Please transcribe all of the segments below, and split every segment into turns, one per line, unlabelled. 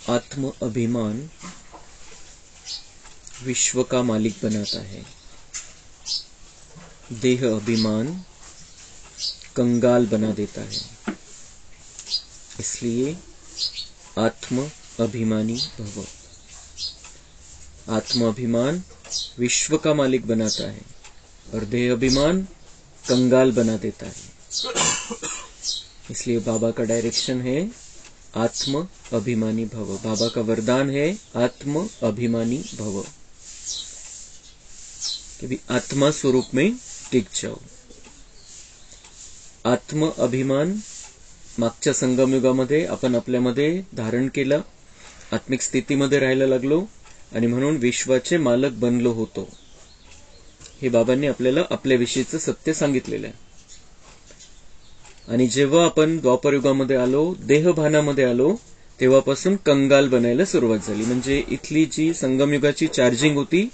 आत्म अभिमान विश्व का मालिक बनाता है, देह अभिमान कंगाल बना देता है। इसलिए आत्म अभिमानी भव। आत्म अभिमान विश्व का मालिक बनाता है और देह अभिमान कंगाल बना देता है। इसलिए बाबा का डायरेक्शन है आत्म अभिमानी भव। बाबा का वरदान है आत्म अभिमानी भव, कि भी आत्मा स्वरूप में टिक जाओ। आत्म अभिमान मागच्या संगमयुगामध्ये आपण आपल्यामध्ये धारण केला, आत्मिक स्थितीमध्ये राहायला लागलो आणि म्हणून विश्वाचे मालक बनलो होतो। हे बाबांनी आपल्याला आपल्याविषयीचं सत्य सांगितलेलं आहे। आणि जेव्हा आपण द्वापर युगामध्ये आलो, देहभानामध्ये आलो, तेव्हापासून कंगाल बनायला सुरुवात झाली। म्हणजे इथली जी संगमयुगाची चार्जिंग होती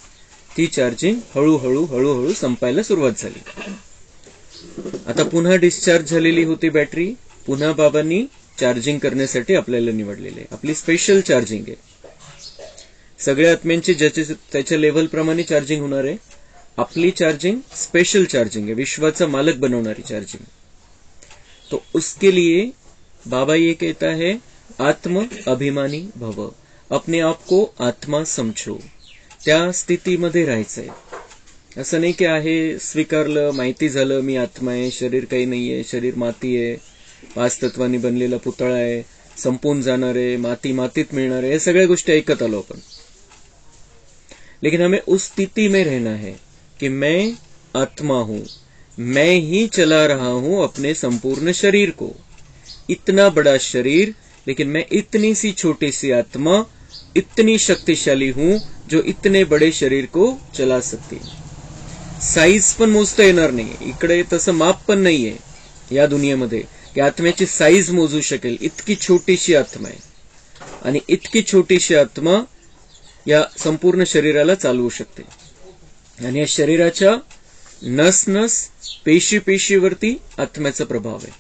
ती चार्जिंग हळूहळू संपायला सुरुवात झाली। आता पुन्हा डिस्चार्ज झालेली होती बॅटरी, पुन्हा बाबांनी चार्जिंग करण्यासाठी आपल्याला निवडलेले आहे। आपली स्पेशल चार्जिंग आहे। सगळ्या आत्म्यांची ज्याच्या त्याच्या लेव्हल प्रमाणे चार्जिंग होणार आहे। आपली चार्जिंग स्पेशल चार्जिंग है, विश्वाचा मालक बनवणारी चार्जिंग। तो उसके लिए बाबा ये कहता है आत्म अभिमानी भव, अपने आप को आत्मा समझो। त्या स्थितीमध्ये राहायचंय। असं नाही की आहे स्वीकारलं, माहिती झालं मी आत्मा आहे, शरीर काही नाहीये, शरीर माती आहे, 5 तत्वांनी बनलेला पुतळा आहे, संपून जाणार आहे, माती मातीत मिळणार आहे, हे सगळ्या गोष्टी ऐकत आलो आपण। लेकिन हमें उस स्थिति में रहना है कि मैं आत्मा हूं, मैं ही चला रहा हूं अपने संपूर्ण शरीर को। इतना बड़ा शरीर, लेकिन मैं इतनी सी छोटी सी आत्मा इतनी शक्तिशाली हूं जो इतने बड़े शरीर को चला सकती। साईज पण मोजता येणार नाही, इकडे तसं माप पण नाहीये या दुनियेमध्ये की आत्म्याची साईज मोजू शकेल। इतकी छोटीशी आत्मा आहे आणि इतकी छोटीशी आत्मा या संपूर्ण शरीराला चालवू शकते। आणि या शरीराच्या नस नस पेशी पेशीवरती आत्म्याचा प्रभाव आहे।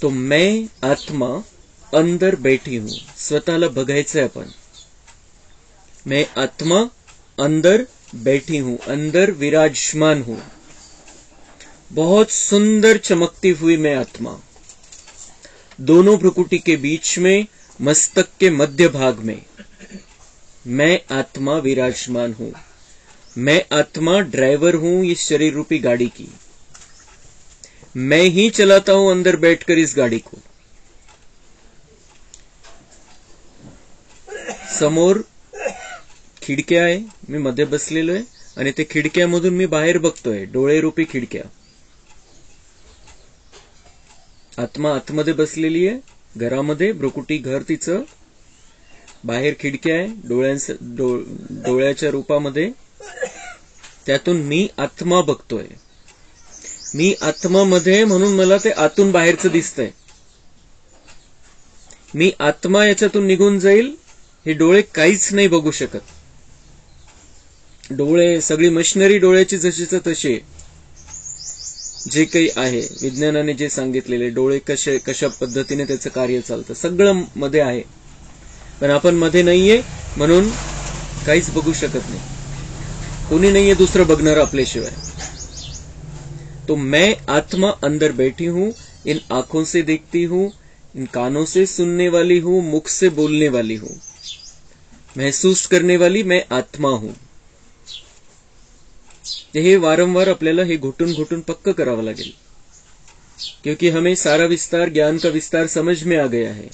तो मैं आत्मा अंदर बैठी हूं, स्वतःला बघायचंय आपण। मैं आत्मा अंदर बैठी हूं, अंदर विराजमान हूं। बहुत सुंदर चमकती हुई मैं आत्मा, दोनों भ्रुकुटी के बीच में मस्तक के मध्य भाग में मैं आत्मा विराजमान हूं। मैं आत्मा ड्राइवर हूं इस शरीर रूपी गाड़ी की। मैं ही चलाता हूं अंदर बैठकर इस गाड़ी को। समोर खिडक्या आहे, मी मध्ये बसलेलो आहे आणि ते खिडक्यामधून मी बाहेर बघतोय, डोळे रूपी खिडक्या। आत्मा आतमध्ये बसलेली आहे घरामध्ये, भ्रुकुटी घर तिचं, बाहेर खिडक्या आहे डोळ्याच्या रूपामध्ये, त्यातून मी आत्मा बघतोय। मी आत्मामध्ये म्हणून मला ते आतून बाहेरचं दिसतंय। मी आत्मा याच्यातून निघून जाईल हे डोळे काहीच नाही बघू शकत। डोळे सगळी मशिनरी डोळ्याची जशीच तशी, जे काही आहे विज्ञानाने जे सांगितलेले डोळे कशा पद्धतीने त्याचं कार्य चालतं सगळं मध्ये आहे, पण आपण मध्ये नाहीये म्हणून काहीच बघू शकत नाही। कोणी नाहीये दुसरं बघणार आपल्याशिवाय। तो मैं आत्मा अंदर बैठी हूं, इन आंखों से देखती हूं, इन कानों से सुनने वाली हूं, मुख से बोलने वाली हूं, महसूस करने वाली मैं आत्मा हूं। हे वारंवार आपल्याला हे घुटून घुटून पक्का करावं लागेल, क्योंकि हमें सारा विस्तार, ज्ञान का विस्तार समझ में आ गया है,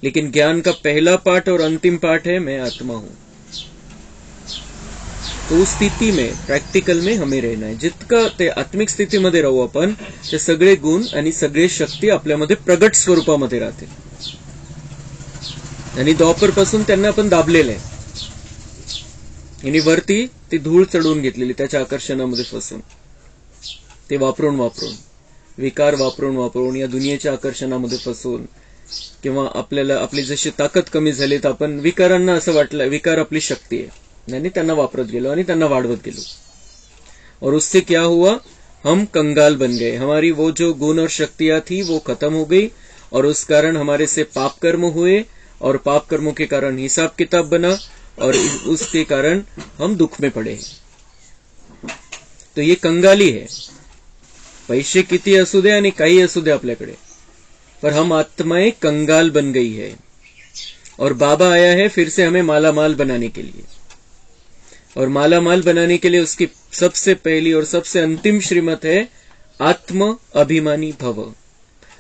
लेकिन ज्ञान का पहला पाठ और अंतिम पाठ है मैं आत्मा हूं। तो उस स्थिती में प्रॅक्टिकल में हमें रहना है। जितका ते आत्मिक स्थितीमध्ये राहू आपण, ते सगळे गुण आणि सगळे शक्ती आपल्यामध्ये प्रगट स्वरूपामध्ये राहतील। आणि द्वापर पासून त्यांना आपण दाबलेलं आहे आणि वरती ती धूळ चढवून घेतलेली त्याच्या आकर्षणामध्ये फसून, ते वापरून विकार वापरून या दुनियेच्या आकर्षणामध्ये फसून, किंवा आपल्याला आपली जशी ताकद कमी झाली तर आपण विकारांना असं वाटलं विकार आपली शक्ती आहे आणि त्यांना वापरत गेलो आणि त्यांना वाढवत गेलो। और उससे क्या हुआ, हम कंगाल बन गए। हमारी वो जो गुण और शक्तियां थी वो खत्म हो गई और उस कारण हमारे से पाप कर्म हुए, और पाप कर्मों के कारण हिसाब किताब बना, और उसके कारण हम दुख में पड़े हैं। तो ये कंगाली है। पैसे किती असू दे आणि काही असू दे आपल्याकडे, पर हम आत्माएं कंगाल बन गई है, और बाबा आया है फिर से हमें मालामाल बनाने के लिए। और मालामाल बनाने के लिए उसकी सबसे पहली और सबसे अंतिम श्रीमत है आत्म अभिमानी भव।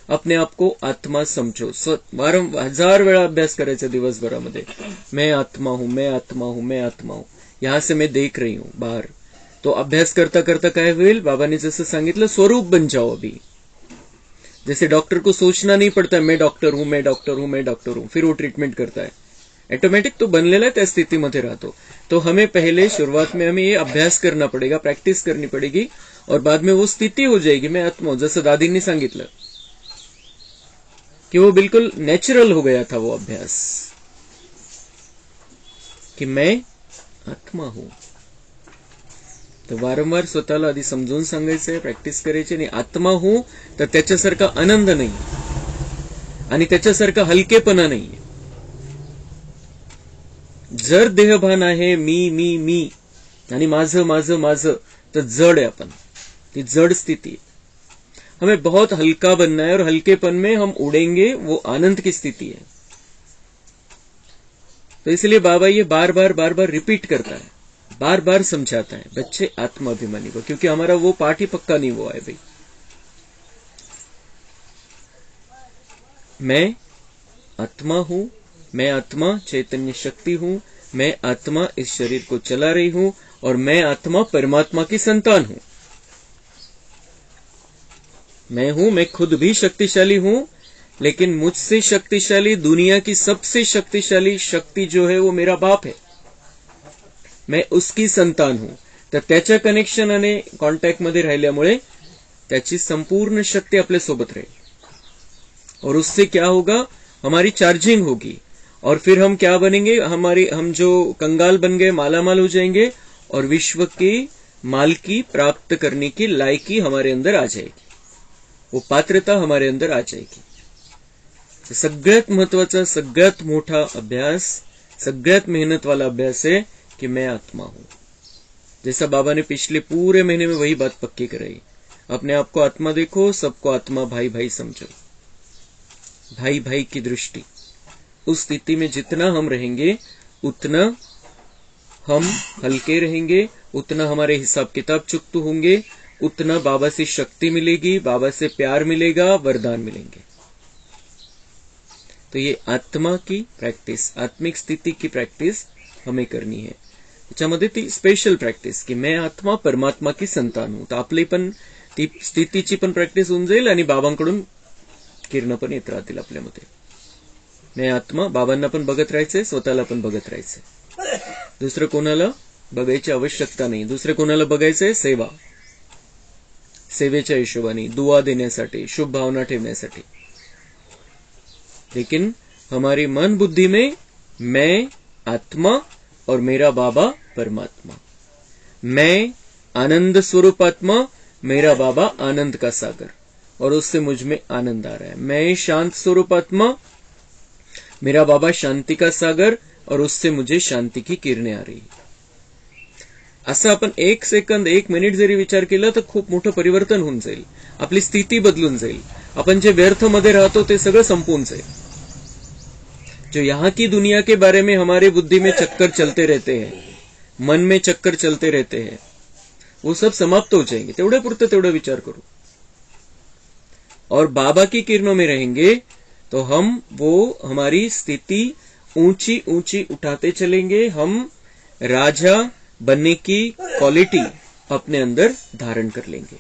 अपने आप को आत्मा समझो। वारंवार 1000 वेळा अभ्यास करायचा दिवसभरामध्ये, मैं आत्मा हूं, मैं आत्मा हूं, मैं आत्मा हूं, यहां से मैं देख रही हूं बाहर। तो अभ्यास करता करता काय होईल, बाबांनी जसं सांगितलं, स्वरूप बन जाओ अभी। जैसे डॉक्टर को सोचना नहीं पड़ता है मैं डॉक्टर हूं, मैं डॉक्टर हूं, मैं डॉक्टर हूं, फिर वो ट्रीटमेंट करता है, ऑटोमेटिक तो बनलेला है, त्या स्थितीमध्ये राहतो। तो हमें पहले शुरुआत में हमें ये अभ्यास करना पड़ेगा, प्रैक्टिस करनी पड़ेगी, और बाद में वो स्थिति हो जाएगी मैं आत्मा हूं। जसं दादींनी सांगितलं कि वो बिल्कुल नेचुरल हो गया था वो अभ्यास, कि मैं आत्मा हूं। तर वारंवार स्वतःला आधी समजून सांगायचंय, प्रॅक्टिस करायची, आणि आत्मा हूं तर त्याच्यासारखा आनंद नाही आणि त्याच्यासारखा हलकेपणा नाहीये। जर देहभान आहे मी मी मी आणि माझं माझं माझं, तर जड आहे आपण, ती जड स्थिति है। हमें बहुत हल्का बनना है, और हल्केपन में हम उड़ेंगे, वो आनंद की स्थिति है। तो इसलिए बाबा ये बार बार रिपीट करता है, बार बार समझाता है, बच्चे आत्माभिमानी को, क्योंकि हमारा वो पाठ ही पक्का नहीं हुआ है भाई। मैं आत्मा हूं, मैं आत्मा चैतन्य शक्ति हूं, मैं आत्मा इस शरीर को चला रही हूं, और मैं आत्मा परमात्मा की संतान हूं। मैं हूं, मैं खुद भी शक्तिशाली हूं, लेकिन मुझसे शक्तिशाली, दुनिया की सबसे शक्तिशाली शक्ति जो है वो मेरा बाप है, मैं उसकी संतान हूं। तर त्याच्या कनेक्शन आणि कॉन्टॅक्ट मध्ये राहिल्यामुळे त्याची संपूर्ण शक्ति आपल्या सोबत रहेगी, और उससे क्या होगा, हमारी चार्जिंग होगी, और फिर हम क्या बनेंगे, हम जो कंगाल बन गए मालामाल हो जाएंगे, और विश्व की मालकी प्राप्त करने की लायकी हमारे अंदर आ जाएगी, वो पात्रता हमारे अंदर आ जाएगी। तो सगळ्यात महत्वाचा, सगळ्यात मोठा अभ्यास, सगळ्यात मेहनत वाला अभ्यास है कि मैं आत्मा हूं। जैसा बाबा ने पिछले पूरे महीने में वही बात पक्की कराई, अपने आप को आत्मा देखो, सबको आत्मा भाई भाई समझो, भाई भाई की दृष्टि। उस स्थिति में जितना हम रहेंगे उतना हम हल्के रहेंगे, उतना हमारे हिसाब किताब चुकते होंगे, उतना बाबा से शक्ति मिलेगी, बाबा से प्यार मिलेगा, वरदान मिलेंगे। तो ये आत्मा की प्रैक्टिस, आत्मिक स्थिति की प्रैक्टिस हमें करनी है। त्याच्यामध्ये ती स्पेशल प्रॅक्टिस की मैं आत्मा परमात्मा की संतान हूं। तर आपली पण ती स्थितीची पण प्रॅक्टिस होऊन जाईल, आणि बाबांकडून किरण पण येत राहतील आपल्यामध्ये। मैं आत्मा, बाबांना पण बघत राहायचंय, स्वतःला पण बघत राहायचंय, दुसरं कोणाला बघायची आवश्यकता नाही। दुसरं कोणाला बघायचंय, सेवा, सेवेच्या हिशोबाने, दुआ देण्यासाठी, शुभ भावना ठेवण्यासाठी। लेकिन हमारी मन बुद्धि में मैं आत्मा और मेरा बाबा परमात्मा, मैं आनंद स्वरूप आत्मा, मेरा बाबा आनंद का सागर, और उससे मुझ में आनंद आ रहा है। मैं शांत स्वरूप आत्मा, मेरा बाबा शांति का सागर, और उससे मुझे शांति की किरणें आ रही। असं आपण 1 सेकंद 1 मिनिट जरी विचार केला तर खूप मोठं परिवर्तन होऊन जाईल, आपली स्थिती बदलून जाईल, आपण जे व्यर्थ मध्ये राहतो ते सगळं संपून जाईल। जो यहाँ की दुनिया के बारे में हमारे बुद्धि में चक्कर चलते रहते हैं, मन में चक्कर चलते रहते हैं, वो सब समाप्त हो जाएंगे। तेवढे पुरते तेवढा विचार करो, और बाबा की किरणों में रहेंगे तो हम वो हमारी स्थिति ऊंची ऊंची उठाते चलेंगे, हम राजा बनने की क्वालिटी अपने अंदर धारण कर लेंगे।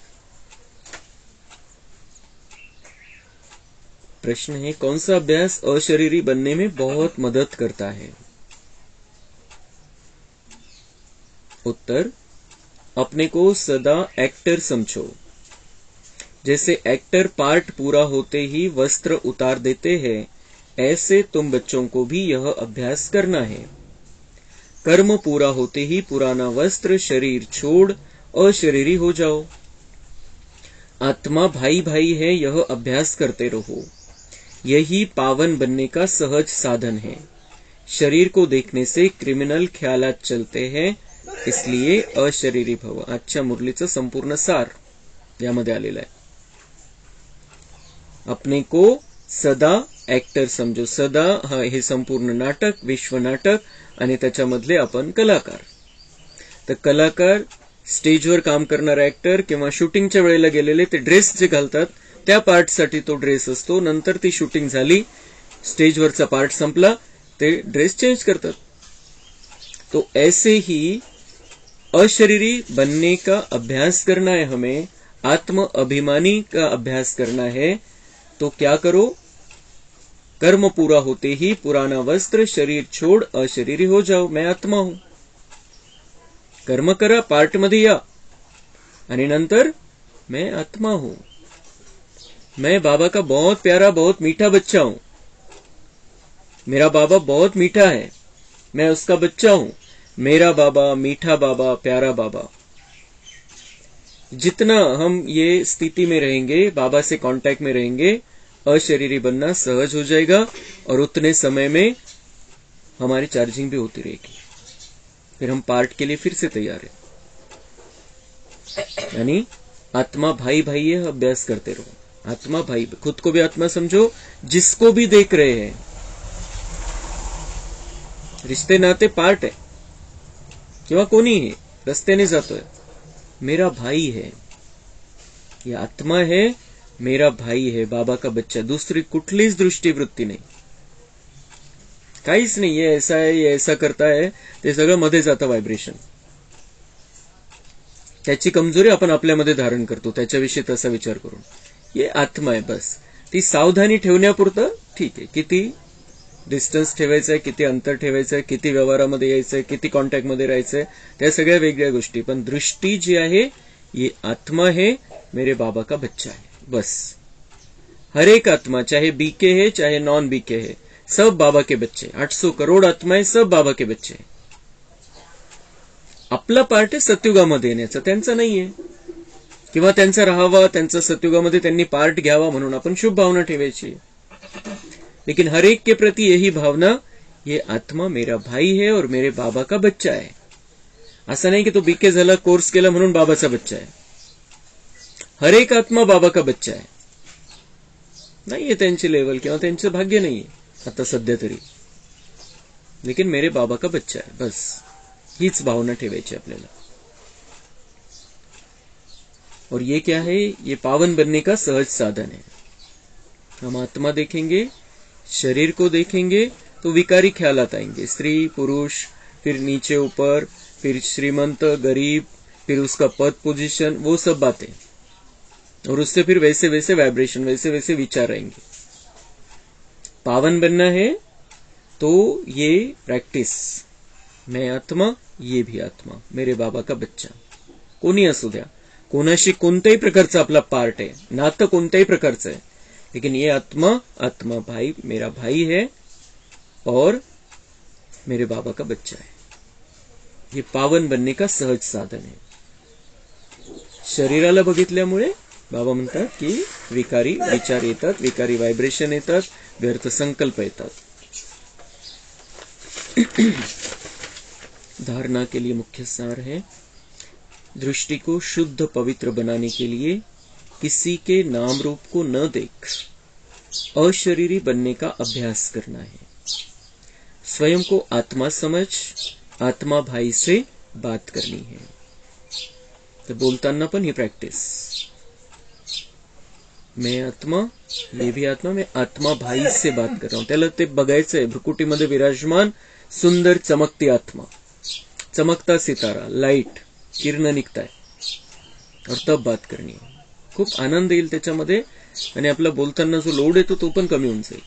प्रश्न है, कौन सा अभ्यास अशरीरी बनने में बहुत मदद करता है? उत्तर, अपने को सदा एक्टर समझो। जैसे एक्टर पार्ट पूरा होते ही वस्त्र उतार देते हैं, ऐसे तुम बच्चों को भी यह अभ्यास करना है। कर्म पूरा होते ही पुराना वस्त्र शरीर छोड़ अशरीरी हो जाओ। आत्मा भाई भाई है, यह अभ्यास करते रहो। यही पावन बनने का सहज साधन है। शरीर को देखने से क्रिमिनल ख्यालात चलते हैं, इसलिए अशरीरी भव. आजच्या मुरलीचं संपूर्ण सार यामध्ये आलेलं आहे. अपने को सदा ऍक्टर समजो. सदा हे संपूर्ण नाटक, विश्व नाटक आणि त्याच्यामधले आपण कलाकार. तर कलाकार स्टेजवर काम करणारा ऍक्टर किंवा शूटिंगच्या वेळेला गेलेले ते ड्रेस जे घालतात त्या पार्टसाठी तो ड्रेस असतो. नंतर ती शूटिंग झाली, स्टेजवरचा पार्ट संपला, ते ड्रेस चेंज करतात. तो ऐसे ही अशरीरी बनने का अभ्यास करना है हमें, आत्म अभिमानी का अभ्यास करना है. तो क्या करो, कर्म पूरा होते ही पुराना वस्त्र शरीर छोड़ अशरीरी हो जाओ. मैं आत्मा हूं. कर्म करा, पार्ट मध्ये या आणि नंतर मैं आत्मा हूं. मैं बाबा का बहुत प्यारा, बहुत मीठा बच्चा हूं. मेरा बाबा बहुत मीठा है, मैं उसका बच्चा हूं. मेरा बाबा, मीठा बाबा, प्यारा बाबा. जितना हम ये स्थिति में रहेंगे, बाबा से कांटेक्ट में रहेंगे, अशरीरी बनना सहज हो जाएगा और उतने समय में हमारी चार्जिंग भी होती रहेगी. फिर हम पार्ट के लिए फिर से तैयार है. यानी आत्मा भाई भाई है, अभ्यास करते रहो. आत्मा भाई, खुद को भी आत्मा समझो, जिसको भी देख रहे हैं. रिश्ते नाते पार्ट है किंवा कोणीही रस्त्याने जातोय, मेरा भाई है, ये आत्मा है, मेरा भाई है, बाबा का बच्चा. दुसरी कुठलीच दृष्टीवृत्ती नाही, काहीच नाही. ये ऐसा है, ये ऐसा करता है, ते सगळं मध्ये जातं व्हायब्रेशन. त्याची कमजोरी आपण आपल्यामध्ये धारण करतो त्याच्याविषयी तसा विचार करून. ये आत्मा आहे बस. ती सावधानी ठेवण्यापुरतं ठीक आहे. किती डिस्टन्स ठेवायचंय, किती अंतर ठेवायचंय, किती व्यवहारामध्ये यायचंय, किती कॉन्टॅक्टमध्ये राहायचंय, त्या सगळ्या वेगळ्या गोष्टी. पण दृष्टी जी आहे, ये आत्मा है, मेरे बाबा का बच्चा है, बस. हर एक आत्मा, चाहे बीके है चाहे नॉन बीके है, सब बाबा के बच्चे. 800 करोड आत्माएं, सब बाबा के बच्चे. आपला पार्ट आहे सत्युगामध्ये येण्याचा, त्यांचा नाहीये. किंवा त्यांचा राहावा, त्यांचा सत्युगामध्ये त्यांनी पार्ट घ्यावा म्हणून आपण शुभ भावना ठेवायची. लेकिन हर एक के प्रति यही भावना, ये आत्मा मेरा भाई है और मेरे बाबा का बच्चा है. असं नाही की तो बीके झाला, कोर्स केला म्हणून बाबाचा बच्चा आहे. हर एक आत्मा बाबा का बच्चा आहे. नाहीये त्यांची लेवल किंवा त्यांचं भाग्य नाहीये आता सध्या तरी. लेकिन मेरे बाबा का बच्चा है, बस. हीच भावना ठेवायची आपल्याला. और ये क्या है, ये पावन बनने का सहज साधन है. हम आत्मा देखेंगे, शरीर को देखेंगे तो विकारी ख्यालात आएंगे. स्त्री, पुरुष, फिर नीचे ऊपर, फिर श्रीमंत, गरीब, फिर उसका पद, पोजीशन, वो सब बातें. और उससे फिर वैसे वैसे वाइब्रेशन, वैसे वैसे विचार आएंगे. पावन बनना है तो ये प्रैक्टिस, मैं आत्मा, ये भी आत्मा, मेरे बाबा का बच्चा. कोणी असू द्या, कोणाशी कोणत्याही प्रकारचा आपला पार्ट आहे, नातं कोणत्याही प्रकारचं आहे, लेकिन ये आत्मा, आत्मा भाई, मेरा भाई है और मेरे बाबा का बच्चा है. ये पावन बनने का सहज साधन है. शरीराला बघितल्यामुळे बाबा म्हणतात की विकारी विचार येतात, विकारी व्हायब्रेशन येतात, व्यर्थ संकल्प येतात. धारणा के लिए मुख्य सार है, दृष्टि को शुद्ध पवित्र बनाने के लिए किसी के नाम रूप को न देख अशरीरी बनने का अभ्यास करना है. स्वयं को आत्मा समझ, आत्मा भाई से बात करनी है. तर बोलताना पण ही प्रॅक्टिस, मैं आत्मा, ये भी आत्मा, मैं आत्मा भाई से बात कर रहा हूं. त्याला ते बघायचंय, भ्रुकुटीमध्ये विराजमान सुंदर चमकती आत्मा, चमकता सितारा, लाइट, किरण निघताय, और तब बात करनी है. खूप आनंद येईल त्याच्यामध्ये आणि आपला बोलताना जो लोड येतो तो पण कमी होऊन जाईल.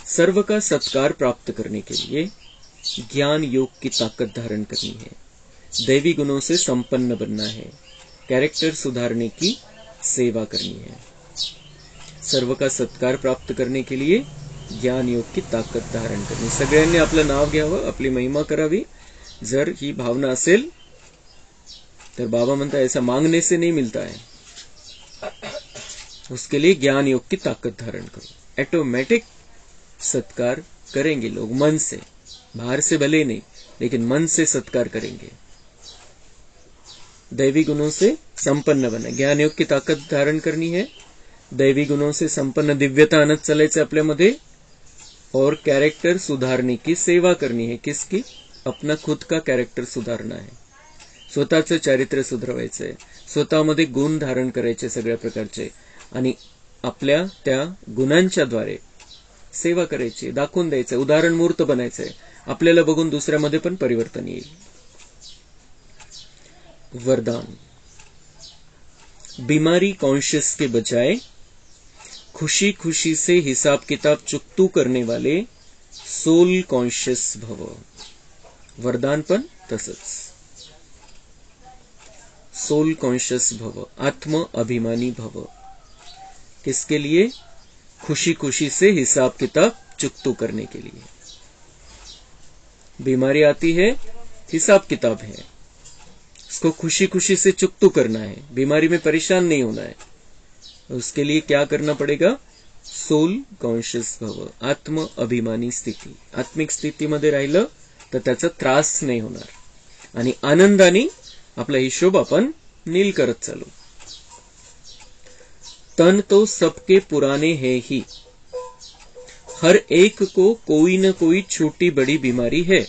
सर्व का सत्कार प्राप्त करने के लिए ज्ञान योग की ताकत धारण करनी है. दैवी गुणों से संपन्न बनना है. कैरेक्टर सुधारने की सेवा करनी है. सर्व का सत्कार प्राप्त करने के लिए ज्ञान योग की ताकद धारण करनी. सगळ्यांनी आपलं नाव घ्यावं, आपली महिमा करावी. जर ही भावना असेल तर बाबा म्हणता ऐसा मांगने से नहीं मिलता है, उसके लिए ज्ञान योग की ताकत धारण करो। ऑटोमेटिक सत्कार करेंगे लोग, मन से, बाहर से भले नहीं, लेकिन मन से सत्कार करेंगे। दैवी गुणों से संपन्न बने, ज्ञान योग की ताकद धारण करनी है, दैवी गुणों से संपन्न दिव्यता आणत चालायचं आपल्यामध्ये, और कैरेक्टर सुधारने की सेवा करनी है। किसकी? अपना खुद का कैरेक्टर सुधारना है, स्वतःचं चारित्र्य सुधारायचंय, स्वतःमध्ये गुण धारण करायचे सगळ्या प्रकारचे, आणि आपल्या त्या गुणांच्या द्वारे सेवा करायची, दाखवून द्यायचं, उदाहरण मूर्त बनायचंय, आपल्याला बघून दुसऱ्यामध्ये पण परिवर्तन येईल। वरदान, बीमारी कॉन्शियस के बजाय खुशी खुशी से हिसाब किताब चुकतू करने वाले सोल कॉन्शियस भव। वरदान पण तसंच, सोल कॉन्शियस भव, आत्म अभिमानी भव। किसके लिए? खुशी खुशी से हिसाब किताब चुकतू करने के लिए। बीमारी आती है, हिसाब किताब है, इसको खुशी खुशी से चुकतू करना है, बीमारी में परेशान नहीं होना है। उसके लिए क्या करना पड़ेगा? सोल कॉन्शियस भव, आत्म अभिमानी स्थिती। आत्मिक स्थितीमध्ये राहिलं तर त्याचा त्रास नाही होणार आणि आनंदाने आपला हिशोब आपण नील करत चालू। तन तो सबके पुराने है ही, हर एक को कोई न कोई छोटी बड़ी बीमारी है,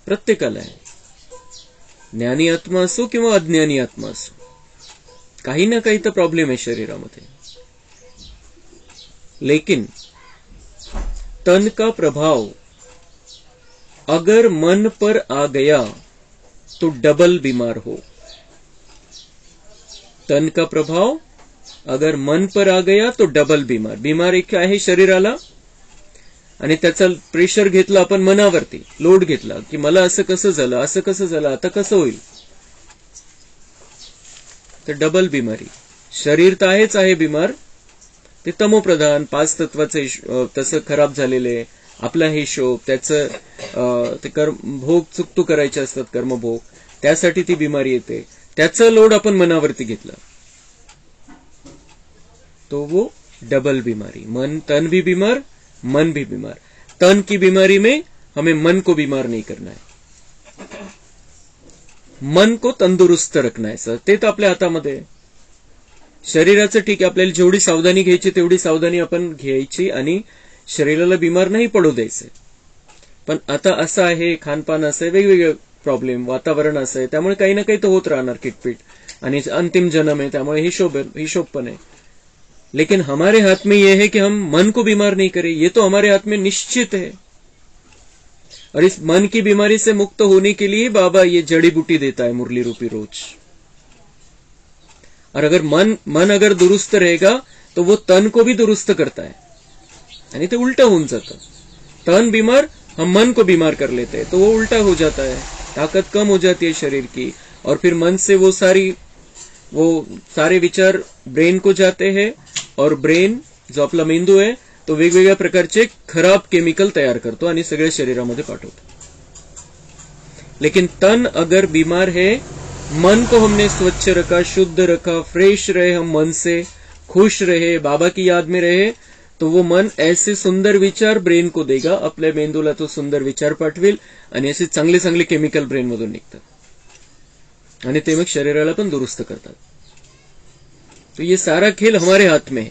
प्रत्येकाला आहे। ज्ञानी आत्मा असो किंवा अज्ञानी आत्मा असो, काही ना काही तर प्रॉब्लेम आहे शरीरामध्ये। लेकिन तन का प्रभाव अगर मन पर आ गया तो डबल बीमार हो। तन का प्रभाव अगर मन पर आ गया तो डबल बीमार। बीमार एक आहे शरीराला, आणि त्याचा प्रेशर घेतला आपण मनावरती, लोड घेतला की मला असं कसं झालं, असं कसं झालं, आता कसं होईल, तर डबल बिमारी। शरीर तर आहेच आहे बीमार, ते तमोप्रधान 5 तत्वाचे तसं खराब झालेले, आपला हिशोब, त्याचं ते भोग चुकतू करायचे असतात, कर्मभोग, त्यासाठी ती बिमारी येते, त्याचा लोड आपण मनावरती घेतला तो वो डबल बीमारी। मन, तन भी बीमार, मन भी बीमार। तन की बीमारी में हमें मन को बीमार नहीं करना है, मन को तंदुरुस्त रखना है सर, ते तर आपल्या हातामध्ये आहे। शरीराचं ठीक आहे, आपल्याला जेवढी सावधानी घ्यायची तेवढी सावधानी आपण घ्यायची आणि शरीराला बीमार नाही पडू द्यायचे। पण आता असं आहे, खानपान असं आहे, वेगवेगळे प्रॉब्लेम, वातावरण असं आहे, त्यामुळे काही ना काही तर होत राहणार किटपिट, आणि अंतिम जन्म आहे त्यामुळे हिशोब पण है। लेकिन हमारे हाथ में यह है कि हम मन को बीमार नहीं करें, ये तो हमारे हाथ में निश्चित है। और इस मन की बीमारी से मुक्त होने के लिए बाबा ये जड़ी बूटी देता है मुरली रूपी रोज। और अगर मन अगर दुरुस्त रहेगा तो वो तन को भी दुरुस्त करता है, यानी तो उल्टा होऊन जाता। तन बीमार, हम मन को बीमार कर लेते हैं, तो वो उल्टा हो जाता है, ताकत कम हो जाती है शरीर की, और फिर मन से वो सारे विचार ब्रेन को जाते हैं, और ब्रेन जो आपला मेंदू आहे तो वेगवेगळ्या प्रकारचे खराब केमिकल तयार करतो आणि सगळ्या शरीरामध्ये पाठवतो। लेकिन तन अगर बीमार है, मन को हमने स्वच्छ रखा, शुद्ध रखा, फ्रेश रहे, हम मन से खुश रहे, बाबा की याद में रहे, तो वो मन ऐसे सुंदर विचार ब्रेन को देगा, आपल्या मेंदूला तो सुंदर विचार पाठवेल, आणि असे चांगले चांगले केमिकल ब्रेन मधून निघतात आणि ते मग शरीराला पण दुरुस्त करतात। तो ये सारा खेल हमारे हाथ में है,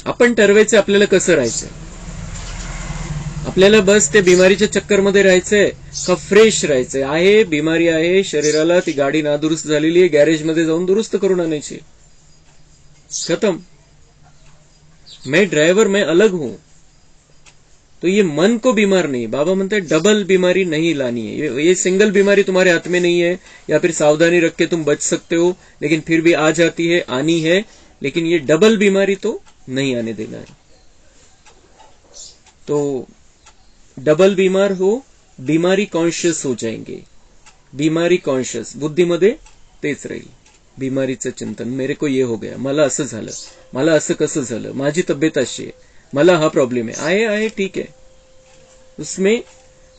आपण ठरवायचं आपल्याला कसं राहायचं। आपल्याला बस ते बिमारीच्या चक्करमध्ये राहायचंय का फ्रेश राहायचंय? आहे बिमारी आहे शरीराला, ती गाडी नादुरुस्त झालेली आहे, गॅरेजमध्ये जाऊन दुरुस्त करून आणायची, खत्म। मैं ड्राइवर, मैं अलग हूं। तो ये मन को बीमार नहीं, बाबा म्हणते हैं डबल बीमारी नहीं लानी है। ये सिंगल बीमारी तुम्हारे हाथ में नहीं है, या फिर सावधानी रख के तुम बच सकते हो, लेकिन फिर भी आ जाती है, आनी है, लेकिन ये डबल बीमारी तो नहीं आने देना है। तो डबल बीमार हो, बीमारी कॉन्शियस हो जाएंगे, बीमारी कॉन्शियस, बुद्धीमध्ये तेच राहील, बीमारीचं चिंतन, मेरे को ये हो गया, मला असं झालं, मला असं कसं झालं, माझी तब्येत अशी आहे, मला हा प्रॉब्लेम है, ठीक है। उसमें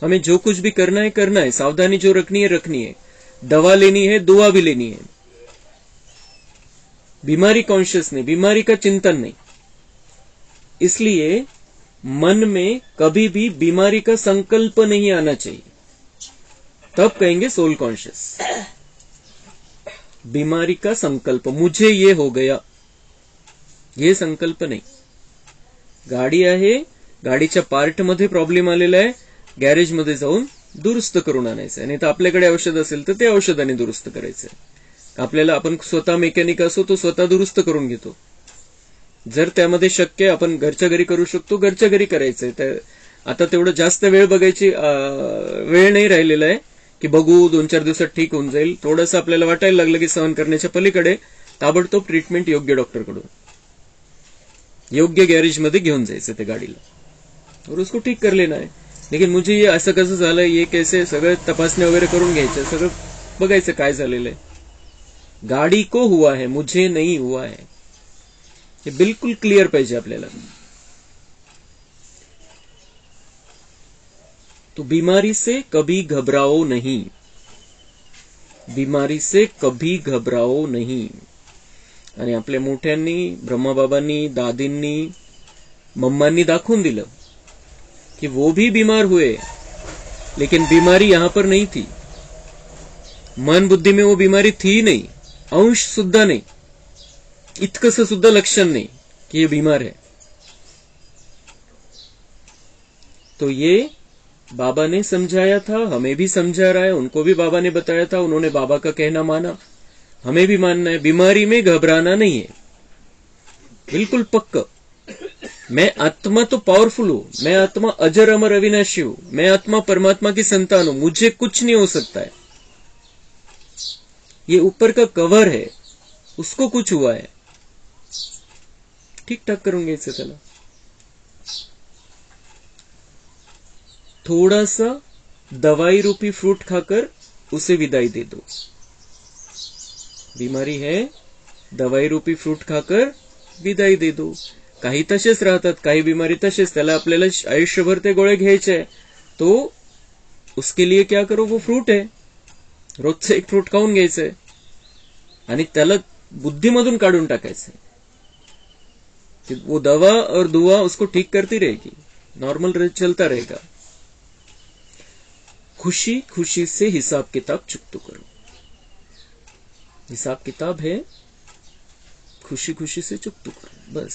हमें जो कुछ भी करना है, सावधानी जो रखनी है, दवा लेनी है, दुआ भी लेनी है। बीमारी कॉन्शियस नहीं, बीमारी का चिंतन नहीं। इसलिए मन में कभी भी बीमारी का संकल्प नहीं आना चाहिए, तब कहेंगे सोल कॉन्शियस। बीमारी का संकल्प, मुझे ये हो गया, ये संकल्प नाही। गाडी आहे, गाडीच्या पार्टमध्ये प्रॉब्लेम आलेला आहे, गॅरेजमध्ये जाऊन दुरुस्त करून आणायचं, नाही तर आपल्याकडे औषध असेल तर ते औषधाने दुरुस्त करायचं। आपल्याला, आपण स्वतः मेकॅनिक असो तो स्वतः दुरुस्त करून घेतो। जर त्यामध्ये शक्य आपण घरच्या घरी करू शकतो, घरच्या घरी करायचंय। आता तेवढं जास्त वेळ बघायची वेळ नाही राहिलेला आहे की बघू 2-4 दिवसात ठीक होऊन जाईल। थोडंसं आपल्याला वाटायला लागलं की सहन करण्याच्या पलीकडे, ताबडतोब ट्रीटमेंट योग्य डॉक्टरकडून, योग्य गैरेज मध्ये घेऊन जायचं ते गाडीला और उसको ठीक कर लेना है। लेकिन मुझे ये असं कसं झालं, ये कैसे, सगळं तपासणी वगैरे करून घ्यायचं, सगळं बघायचं काय झालेलं आहे। गाडी को हुआ है, मुझे नहीं हुआ है, हे बिल्कुल क्लियर पाहिजे आपल्याला। तो बीमारी से कभी घबराओ नहीं, बीमारी से कभी घबराओ नहीं। आणि आपल्या मोठ्यांनी, ब्रह्माबाबांनी, दादींनी, मम्मांनी दाखवून दिलं कि वो भी बीमार हुए, लेकिन बीमारी यहां पर नहीं थी। मन बुद्धि में वो बीमारी थी नहीं, अंश सुद्धा नहीं, इतकंसं सुद्धा लक्षण नहीं कि ये बीमार है। तो ये बाबा ने समझाया था, हमें भी समझा रहा है, उनको भी बाबा ने बताया था, उन्होंने बाबा का कहना माना, हमें भी मानना है। बीमारी में घबराना नहीं है, बिल्कुल पक्का। मैं आत्मा तो पावरफुल हूं, मैं आत्मा अजर अमर अविनाशी हूं, मैं आत्मा परमात्मा की संतान हूं, मुझे कुछ नहीं हो सकता है। ये ऊपर का कवर है, उसको कुछ हुआ है, ठीक ठाक करूंगे इसे। त्याला थोड़ा सा दवाई रूपी फ्रूट खाकर उसे विदाई दे दो। बीमारी है, दवाई रूपी फ्रूट खाकर विदाई दे दो। काही तसेच राहतात, काही बीमारी तसेच, त्याला आपल्याला आयुष्यभर ते गोळे घ्यायचे, तो उसके लिए क्या करो, वो फ्रूट है, रोजचं एक फ्रूट खाऊन घ्यायचंय आणि त्याला बुद्धीमधून काढून टाकायचंय। वो दवा और दुआ उसको ठीक करती रहेगी, नॉर्मल चलता रहेगा। खुशी खुशी से हिसाब किताब चुकतो करो, हिसाब किताब है, खुशी खुशी से चुकतो करो, बस।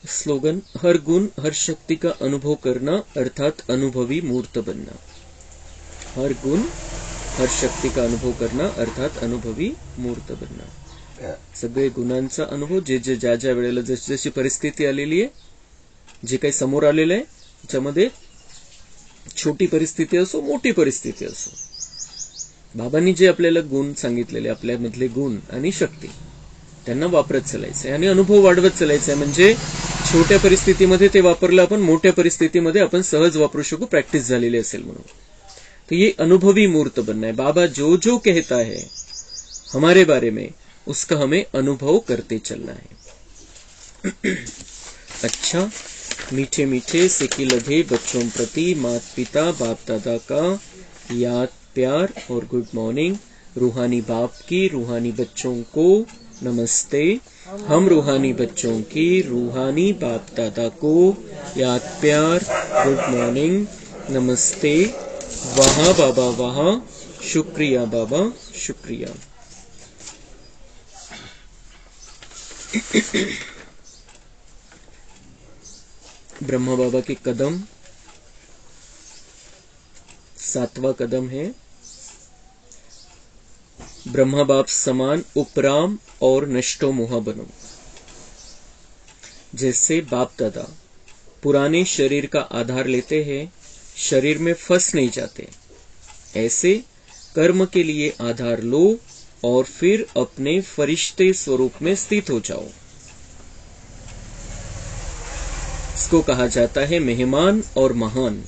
स्लोगन, हर गुण हर शक्ति का अनुभव करना अर्थात अनुभवी मूर्त बनना। हर गुण हर शक्ति का अनुभव करना अर्थात अनुभवी मूर्त बनना। सगळे गुणांचा अनुभव, जे जे ज्या ज्या वेळेला जशी जशी परिस्थिती आलेली आहे, जे काही समोर आलेलं आहे, त्याच्यामध्ये छोटी परिस्थिती असो, मोठी परिस्थिती असो, बाबांनी जे आपल्याला गुण सांगितलेले, आपल्यामधले गुण आणि शक्ती, त्यांना वापरत चालायचंय आणि अनुभव वाढवत चालायचंय। म्हणजे छोट्या परिस्थितीमध्ये ते वापरलं आपण, मोठ्या परिस्थितीमध्ये आपण सहज वापरू शकू, प्रॅक्टिस झालेली असेल म्हणून। तो ये अनुभवी मूर्त बनना है। बाबा जो जो कहता है हमारे बारे में, उसका हमें अनुभव करते चलना है। अच्छा, मीठे मीठे सिक्के लगे बच्चों प्रति माता पिता बाप दादा का याद प्यार और गुड मॉर्निंग। रूहानी बाप की रूहानी बच्चों को नमस्ते। हम रूहानी बच्चों की रूहानी बाप दादा को याद प्यार गुड मॉर्निंग नमस्ते। वहाँ बाबा वहाँ, शुक्रिया बाबा शुक्रिया। ब्रह्मा बाबा के कदम, 7वां कदम है, ब्रह्मा बाप समान उपराम और नष्टो मोहा बनो। जैसे बाप दादा पुराने शरीर का आधार लेते हैं, शरीर में फंस नहीं जाते, ऐसे कर्म के लिए आधार लो और फिर अपने फरिश्ते स्वरूप में स्थित हो जाओ। इसको कहा जाता है मेहमान और महान।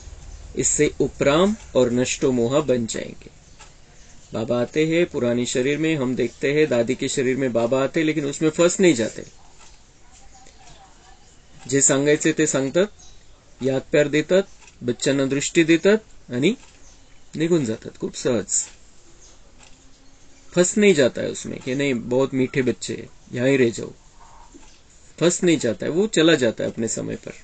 इससे उपराम और नष्टो मोहा बन जाएंगे। बाबा आते हैं पुराने शरीर में, हम देखते हैं दादी के शरीर में बाबा आते, लेकिन उसमें फंस नहीं जाते। जे सांगायचे ते सांगतात, याद प्यार देतात, बच्चांना दृष्टी देतात आणि निघून जातात खूप सहज। फंस नहीं जाता है उसमें कि नहीं बहुत मीठे बच्चे हैं, यहां ही रह जाओ, फंस नहीं जाता है, वो चला जाता है अपने समय पर।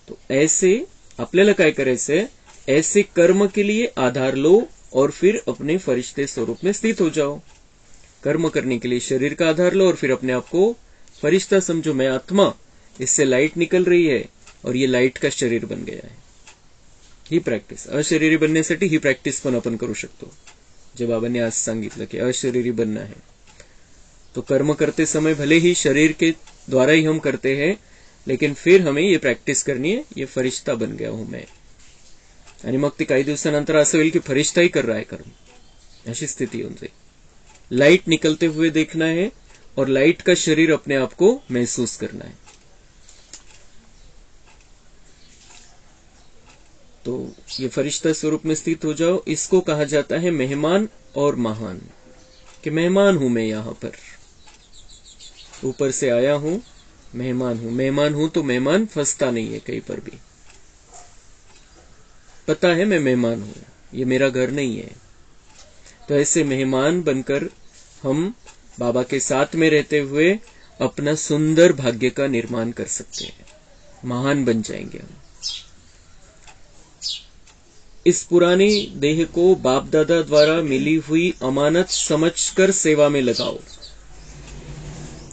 तो ऐसे आपल्याला काय करायचंय, ऐसे कर्म के लिए आधार लो और फिर अपने फरिश्ते स्वरूप में स्थित हो जाओ। कर्म करने के लिए शरीर का आधार लो और फिर अपने आप को फरिश्ता समझो, मैं आत्मा, इससे लाईट निकल रही है और ये लाईट का शरीर बन गया है। ही प्रॅक्टिस, अशरीरी बनण्यासाठी ही प्रॅक्टिस पण आपण करू शकतो। जे बाबांनी आज सांगितलं की अशरीरी बनना है, तो कर्म करते समय भले ही शरीर के द्वारा ही हम करते हैं, लेकिन फिर हमें ये प्रॅक्टिस करनी है, ये फरिश्ता बन गया हूं मैं। आणि मग ते काही दिवसानंतर असं होईल की फरिश्ताही कर रहा है कर्म, ऐसी स्थिति होऊन जाईल। लाइट निकलते हुए देखना है और लाइट का शरीर अपने आप को महसूस करना है। तो ये फरिश्ता स्वरूप में स्थित हो जाओ। इसको कहा जाता है मेहमान और महान, कि मेहमान हूं मैं यहां पर, ऊपर से आया हूं, मेहमान हूं। मेहमान हूं तो मेहमान फंसता नहीं है कहीं पर भी, पता है मैं मेहमान हूं, ये मेरा घर नहीं है। तो ऐसे मेहमान बनकर हम बाबा के साथ में रहते हुए अपना सुंदर भाग्य का निर्माण कर सकते हैं, महान बन जाएंगे हम। इस पुरानी देह को बाप दादा द्वारा मिली हुई अमानत समझकर सेवा में लगाओ।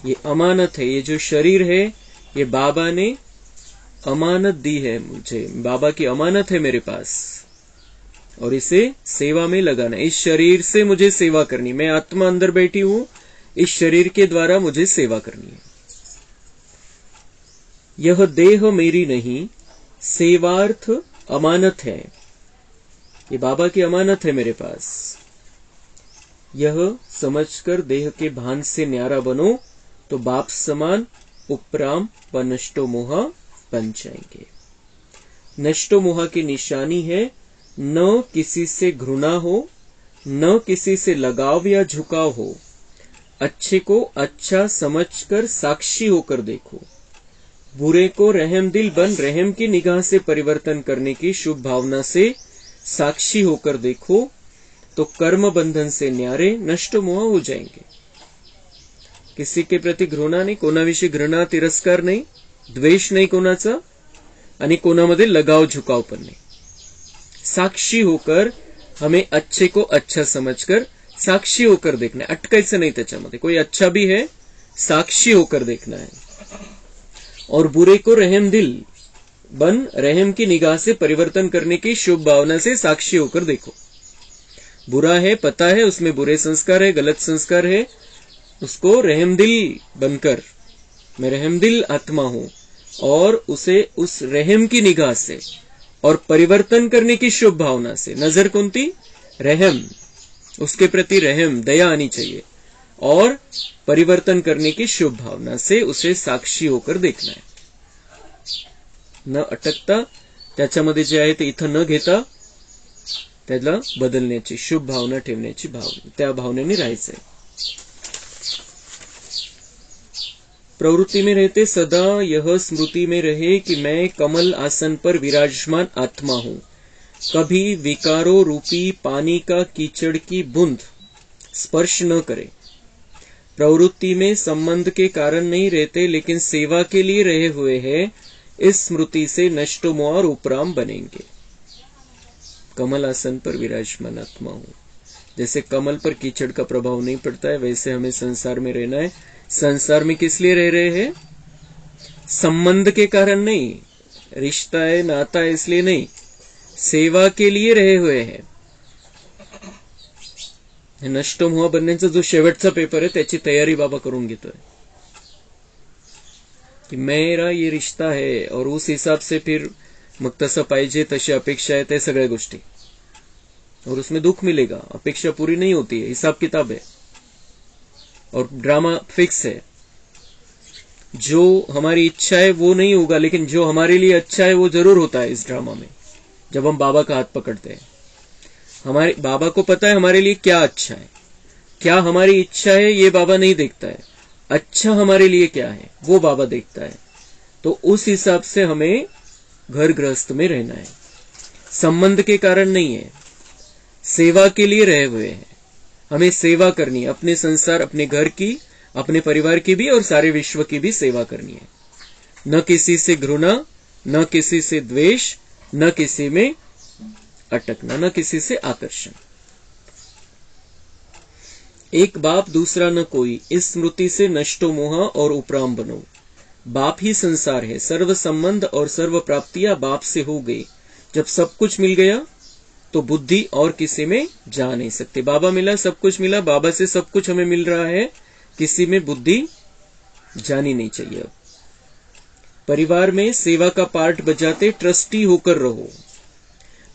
ये अमानत है, ये जो शरीर है ये बाबा ने अमानत दी है मुझे, बाबा की अमानत है मेरे पास, और इसे सेवा में लगाना। इस शरीर से मुझे सेवा करनी, मैं आत्मा अंदर बैठी हूं, इस शरीर के द्वारा मुझे सेवा करनी है। यह देह मेरी नहीं, सेवार्थ अमानत है, ये बाबा की अमानत है मेरे पास। यह समझकर देह के भान से न्यारा बनो तो बाप समान उपराम व नष्टो मोहा बन जाएंगे। नष्टो मोहा की निशानी है न किसी से घृणा हो, न किसी से लगाव या झुकाव हो, अच्छे को अच्छा समझकर साक्षी होकर देखो, बुरे को रहम दिल बन रहम की निगाह से परिवर्तन करने की शुभ भावना से साक्षी होकर देखो, तो कर्म बंधन से न्यारे नष्ट मोह हो जाएंगे। किसी के प्रति घृणा नाही, कोणाविषयी घृणा तिरस्कार नाही, द्वेष नाही कोणाचा, आणि कोणामध्ये लगाव झुकाव पण नाही। साक्षी होकर हमें अच्छे को अच्छा समझकर साक्षी होकर देखना है, अटकायचं नहीं त्याच्यामध्ये, कोई अच्छा भी है साक्षी होकर देखना है। और बुरे को रहम दिल बन रहम की निगाह से परिवर्तन करने की शुभ भावना से साक्षी होकर देखो। बुरा है, पता है उसमें बुरे संस्कार है, गलत संस्कार है, उसको रहमदिल बनकर, मैं रहमदिल आत्मा हूं, और उसे उस रहम की निगाह से और परिवर्तन करने की शुभ भावना से, नजर कोणती, रहम, उसके प्रति रहम दया आनी चाहिए, और परिवर्तन करने की शुभ भावना से उसे साक्षी होकर देखना है। न अटकता, त्याच्यामध्ये जे आहे ते इथं न घेता त्याला बदलण्याची शुभ भावना ठेवण्याची भावना, त्या भावनेने राहायचंय। प्रवृत्ति में रहते सदा यह स्मृति में रहे कि मैं कमल आसन पर विराजमान आत्मा हूं, कभी विकारों रूपी पानी का कीचड़ की बूंद स्पर्श न करे। प्रवृत्ति में संबंध के कारण नहीं रहते, लेकिन सेवा के लिए रहे हुए हैं, इस स्मृति से नष्टोमो और उपराम बनेंगे। कमल आसन पर विराजमान आत्मा हूं, जैसे कमल पर कीचड़ का प्रभाव नहीं पड़ता है, वैसे हमें संसार में रहना है। संसार में किस लिए रह रहे हैं? संबंध के कारण नहीं, रिश्ता है नाता है इसलिए नहीं, सेवा के लिए रहे हुए हैं। नष्टोमोह बनण्याचा जो शेवटचा पेपर है त्याची तयारी बाबा करून घेतोय कि मेरा ये रिश्ता है, और उस हिसाब से फिर मग तसं पाहिजे, तशी अपेक्षा है, त्या सगळ्या गोष्टी, और उसमें दुख मिलेगा, अपेक्षा पूरी नहीं होती है, हिसाब किताब है, और ड्रामा फिक्स है। जो हमारी इच्छा है वो नहीं होगा, लेकिन जो हमारे लिए अच्छा है वो जरूर होता है इस ड्रामा में। जब हम बाबा का हाथ पकड़ते हैं, हमारे बाबा को पता है हमारे लिए क्या अच्छा है, क्या हमारी इच्छा है ये बाबा नहीं देखता है, अच्छा हमारे लिए क्या है वो बाबा देखता है। तो उस हिसाब से हमें घर गृहस्थ में रहना है, संबंध के कारण नहीं है, सेवा के लिए रहे हुए हैं। हमें सेवा करनी है, अपने संसार, अपने घर की, अपने परिवार की भी और सारे विश्व की भी सेवा करनी है। न किसी से घृणा, न किसी से द्वेष, न किसी में अटकना, न किसी से आकर्षण। एक बाप दूसरा न कोई, इस स्मृति से नष्टो मोह और उपराम बनो। बाप ही संसार है, सर्व संबंध और सर्व प्राप्तियां बाप से हो गई। जब सब कुछ मिल गया तो बुद्धि और किसी में जा नहीं सकती। बाबा मिला, सब कुछ मिला, बाबा से सब कुछ हमें मिल रहा है, किसी में बुद्धि जानी नहीं चाहिए। अब परिवार में सेवा का पार्ट बजाते ट्रस्टी होकर रहो।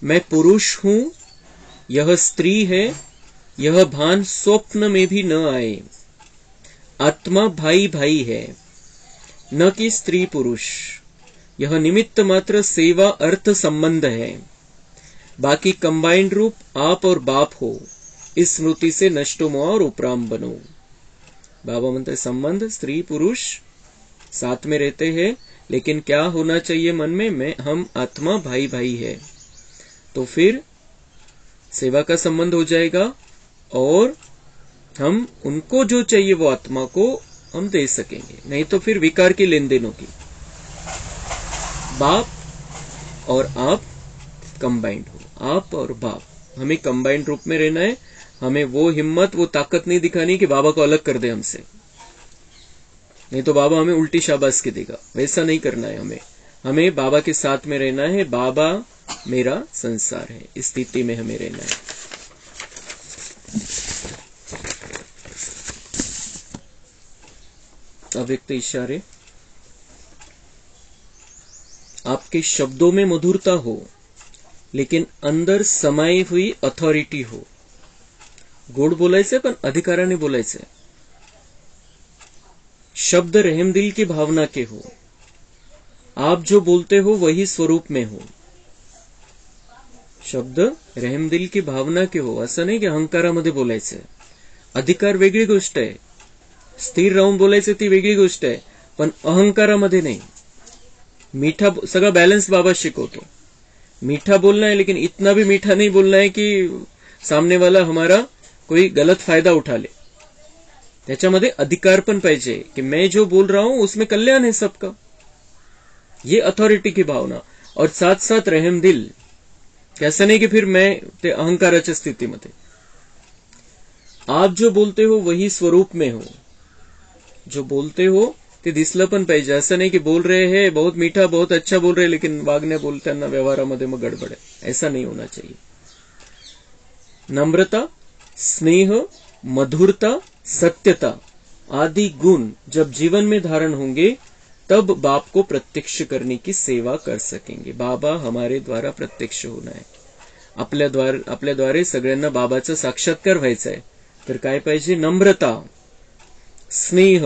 मैं पुरुष हूं, यह स्त्री है, यह भान स्वप्न में भी न आए। आत्मा भाई भाई है, न कि स्त्री पुरुष। यह निमित्त मात्र सेवा अर्थ संबंध है। बाकी कंबाइंड रूप आप और बाप हो। इस स्मृति से नष्टो मोह और उपराम बनो। बाबा म्हणते संबंध स्त्री पुरुष साथ में रहते हैं, लेकिन क्या होना चाहिए मन में, हम आत्मा भाई भाई है। तो फिर सेवा का संबंध हो जाएगा और हम उनको जो चाहिए वो आत्मा को हम दे सकेंगे, नहीं तो फिर विकार की लेन देन होगी। बाप और आप कंबाइंड हो, आप और बाप, हमें कंबाइंड रूप में रहना है। हमें वो हिम्मत, वो ताकत नहीं दिखानी कि बाबा को अलग कर दे हमसे, नहीं तो बाबा हमें उल्टी शाबाश देगा। वैसा नहीं करना है हमें बाबा के साथ में रहना है। बाबा मेरा संसार है, इस स्थिति में हमें रहना है। अव्यक्त इशारे। आपके शब्दों में मधुरता हो, लेकिन अंदर समाई हुई अथॉरिटी हो। गोड बोलायचंय पण अधिकाराने बोलायचंय। शब्द रहमदिल की भावना के हो। आप जो बोलते हो वही स्वरूप में हो। शब्द रहमदिल की भावना के हो, असं नाही की अहंकारामध्ये बोलायचंय। अधिकार वेगळी गोष्ट आहे, स्थिर राहून बोलायचं ती वेगळी गोष्ट आहे, पण अहंकारामध्ये नाही। मीठा सगळा बैलेंस बाबा शिकवतो। मीठा बोलना है, लेकिन इतना भी मीठा नहीं बोलना है कि सामने वाला हमारा कोई गलत फायदा उठा ले। त्याच्यामध्ये अधिकार पण पाहिजे कि मैं जो बोल रहा हूं उसमें कल्याण है सबका, ये अथॉरिटी की भावना। और साथ साथ रहम दिल, कैसा नहीं कि फिर मैं ते अहंकाराच्या स्थितीमध्ये। आप जो बोलते हो वही स्वरूप में हो। जो बोलते हो ते दिसलं पण पाहिजे, असं नाही की बोल रहे हैं बहुत मीठा बहुत अच्छा बोल रहे, लेकिन वागण्या बोलताना व्यवहारामध्ये मग गडबड है। ऐसा नहीं होना चाहिए। नम्रता, स्नेह, मधुरता, सत्यता आदि गुण जब जीवन में धारण होंगे तब बाप को प्रत्यक्ष करने की सेवा कर सकेंगे। बाबा हमारे द्वारा प्रत्यक्ष होना है। आपल्या द्वारे सगळ्यांना बाबाचा साक्षात्कार व्हायचा है। तर काय पाहिजे? नम्रता, स्नेह,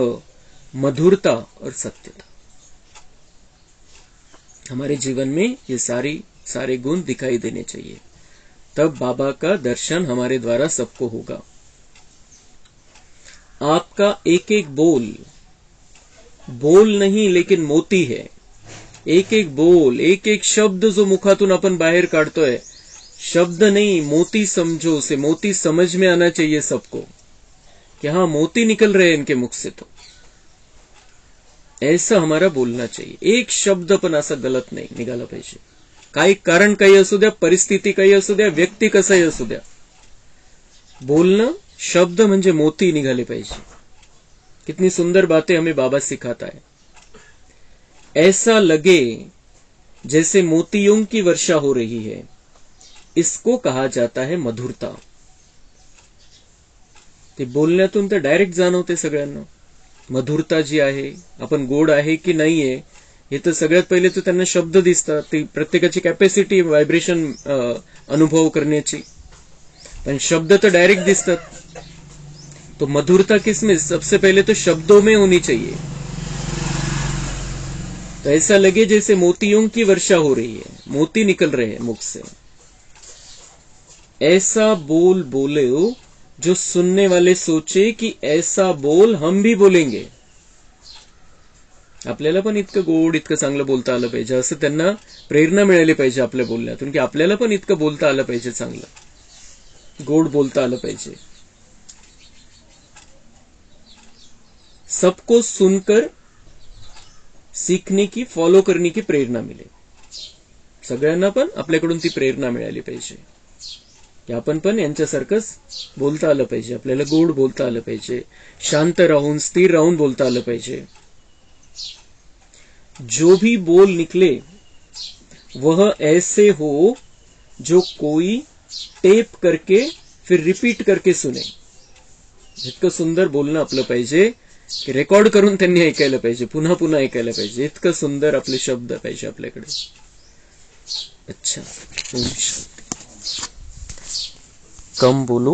मधुरता और सत्यता। हमारे जीवन में ये सारे गुण दिखाई देने चाहिए, तब बाबा का दर्शन हमारे द्वारा सबको होगा। आपका एक एक बोल नहीं लेकिन मोती है। एक एक बोल, एक एक शब्द जो मुखातून अपन बाहर काढतोय, शब्द नहीं मोती समझो उसे। मोती समझ में आना चाहिए सबको कि हाँ मोती निकल रहे हैं इनके मुख से। तो ऐसा हमारा बोलना चाहिए। एक शब्द पण असा गलत नाही निघाला पाहिजे। काही कारण काही असू द्या, परिस्थिती काही असू द्या, व्यक्ती कसाही असू द्या, बोलणं शब्द म्हणजे मोती निघाले पाहिजे। कितनी सुंदर बातें हमें बाबा सिखाता है। ऐसा लगे जैसे मोतियों की वर्षा हो रही है, इसको कहा जाता है मधुरता। ते बोलण्यातून तर डायरेक्ट जाणवते सगळ्यांना मधुरता जी आहे। आपण गोड आहे की नाही आहे हे तर सगळ्यात पहिले तर त्यांना शब्द दिसतात, ती प्रत्येकाची कॅपॅसिटी व्हायब्रेशन अनुभव करण्याची, पण शब्द तर डायरेक्ट दिसतात। तो मधुरता किसमें? सबसे पहले तो शब्दों में होनी चाहिए। तो ऐसा लगे जैसे मोतियों की वर्षा हो रही है, मोती निकल रहे हैं मुख से। ऐसा बोल बोले जो सुनने वाले सोचे कि ऐसा बोल हम भी बोलेंगे। आपल्याला पण इतकं गोड, इतकं चांगलं बोलता आलं पाहिजे, असं त्यांना प्रेरणा मिळाली पाहिजे आपल्या बोलण्यातून, की आपल्याला पण इतकं बोलता आलं पाहिजे, चांगलं गोड बोलता आलं पाहिजे। सबको सुनकर सीखने की, फॉलो करने की प्रेरणा मिळेल. सगळ्यांना पण आपल्याकडून ती प्रेरणा मिळाली पाहिजे की आपण पण यांच्यासारखंच बोलता आलं पाहिजे, आपल्याला गोड बोलता आलं पाहिजे, शांत राहून स्थिर राहून बोलता आलं पाहिजे. जो भी बोल निकले वह ऐसे हो जो कोई टेप करके फिर रिपीट करके सुने. इतकं सुंदर बोलणं आपलं पाहिजे की रेकॉर्ड करून त्यांनी ऐकायला पाहिजे, पुन्हा पुन्हा ऐकायला पाहिजे. इतकं सुंदर आपले शब्द पाहिजे आपल्याकडे. अच्छा, ओम शांती. कम बोलो,